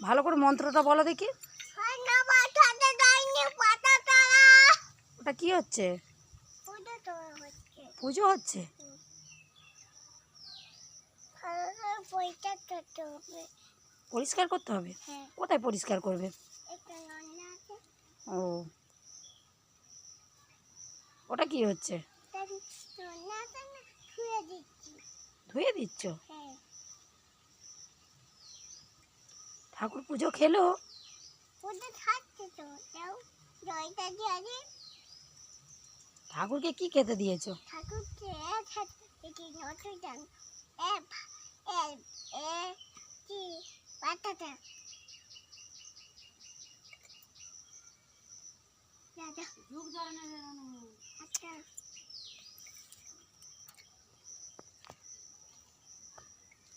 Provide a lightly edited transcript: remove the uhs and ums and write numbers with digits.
ভালো করে মন্ত্রটা বলো দেখি। ওটা কি হচ্ছে? পুজো হচ্ছে। পরিষ্কার করতে হবে? কোথায় পরিষ্কার করবে? ও, ওটা কি হচ্ছে? ধুয়ে দিচ্ছ? ঠাকুর পুজো খেলো? ঠাকুরকে কি খেতে দিয়েছো?